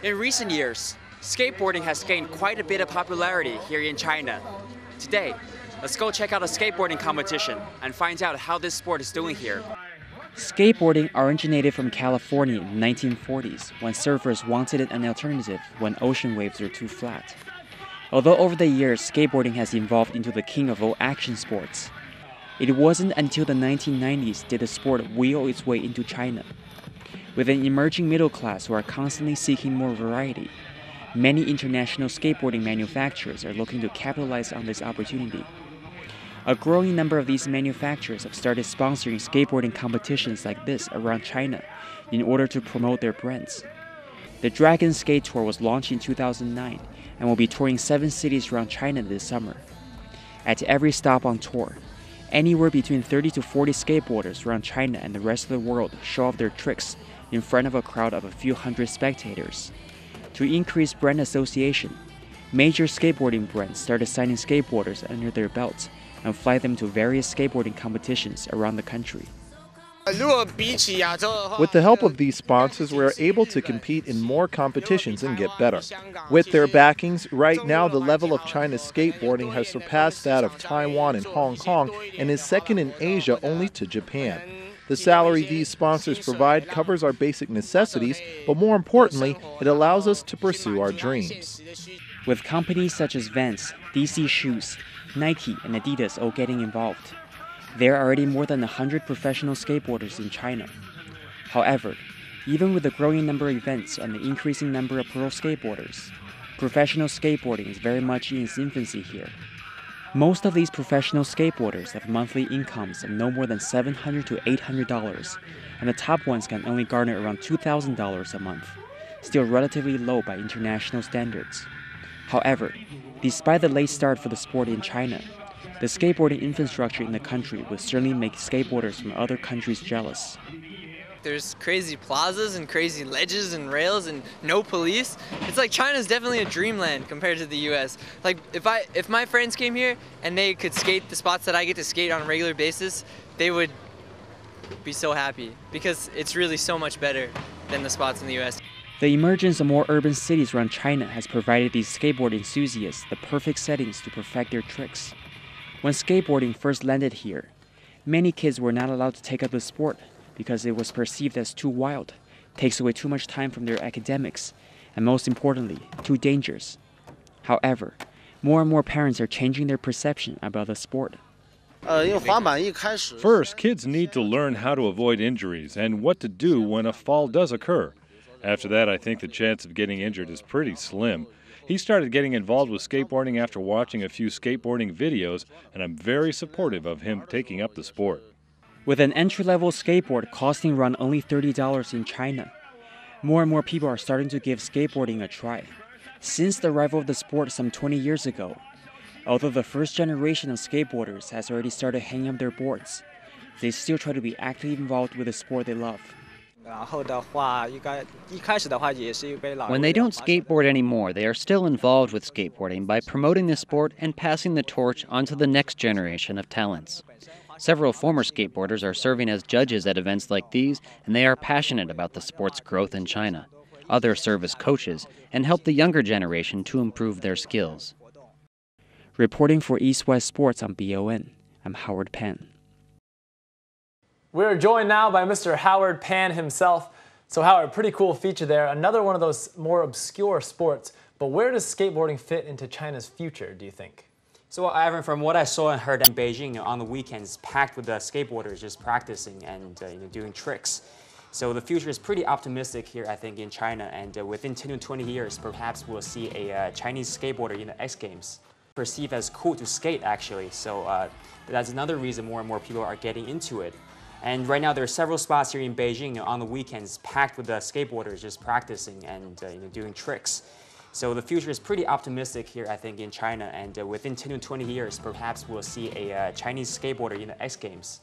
In recent years, skateboarding has gained quite a bit of popularity here in China. Today, let's go check out a skateboarding competition and find out how this sport is doing here. Skateboarding originated from California in the 1940s when surfers wanted an alternative when ocean waves were too flat. Although over the years, skateboarding has evolved into the king of all action sports. It wasn't until the 1990s did the sport wheel its way into China. With an emerging middle class who are constantly seeking more variety, many international skateboarding manufacturers are looking to capitalize on this opportunity. A growing number of these manufacturers have started sponsoring skateboarding competitions like this around China in order to promote their brands. The Dragon Skate Tour was launched in 2009 and will be touring 7 cities around China this summer. At every stop on tour, anywhere between 30 to 40 skateboarders around China and the rest of the world show off their tricks in front of a crowd of a few hundred spectators. To increase brand association, major skateboarding brands started signing skateboarders under their belts and fly them to various skateboarding competitions around the country. With the help of these sponsors, we are able to compete in more competitions and get better. With their backings, right now the level of China's skateboarding has surpassed that of Taiwan and Hong Kong and is second in Asia only to Japan. The salary these sponsors provide covers our basic necessities, but more importantly, it allows us to pursue our dreams. With companies such as Vans, DC Shoes, Nike, and Adidas all getting involved, there are already more than 100 professional skateboarders in China. However, even with the growing number of events and the increasing number of pro skateboarders, professional skateboarding is very much in its infancy here. Most of these professional skateboarders have monthly incomes of no more than $700 to $800, and the top ones can only garner around $2,000 a month, still relatively low by international standards. However, despite the late start for the sport in China, the skateboarding infrastructure in the country will certainly make skateboarders from other countries jealous. There's crazy plazas and crazy ledges and rails and no police. It's like China's definitely a dreamland compared to the US. Like if my friends came here and they could skate the spots that I get to skate on a regular basis, they would be so happy because it's really so much better than the spots in the US. The emergence of more urban cities around China has provided these skateboard enthusiasts the perfect settings to perfect their tricks. When skateboarding first landed here, many kids were not allowed to take up the sport because it was perceived as too wild, takes away too much time from their academics, and most importantly, too dangerous. However, more and more parents are changing their perception about the sport. First, kids need to learn how to avoid injuries and what to do when a fall does occur. After that, I think the chance of getting injured is pretty slim. He started getting involved with skateboarding after watching a few skateboarding videos, and I'm very supportive of him taking up the sport. With an entry-level skateboard costing around only $30 in China, more and more people are starting to give skateboarding a try. Since the arrival of the sport some 20 years ago, although the first generation of skateboarders has already started hanging up their boards, they still try to be actively involved with the sport they love. When they don't skateboard anymore, they are still involved with skateboarding by promoting the sport and passing the torch onto the next generation of talents. Several former skateboarders are serving as judges at events like these, and they are passionate about the sport's growth in China. Others serve as coaches and help the younger generation to improve their skills. Reporting for East West Sports on BON, I'm Howard Pan. We're joined now by Mr. Howard Pan himself. So Howard, pretty cool feature there. Another one of those more obscure sports. But where does skateboarding fit into China's future, do you think? So, Ivan, from what I saw and heard in Beijing, on the weekends, packed with skateboarders just practicing and doing tricks. So the future is pretty optimistic here, I think, in China. And within 10 to 20 years, perhaps we'll see a Chinese skateboarder in the X Games. Perceived as cool to skate, actually. So that's another reason more and more people are getting into it. And right now, there are several spots here in Beijing on the weekends, packed with skateboarders just practicing and doing tricks. So the future is pretty optimistic here, I think, in China. And within 10 to 20 years, perhaps we'll see a Chinese skateboarder in the X Games. Perceived as cool to skate, actually. So that's another reason more and more people are getting into it. And right now, there are several spots here in Beijing on the weekends, packed with skateboarders just practicing and doing tricks. So the future is pretty optimistic here, I think, in China. And within 10 to 20 years, perhaps we'll see a Chinese skateboarder in the X Games.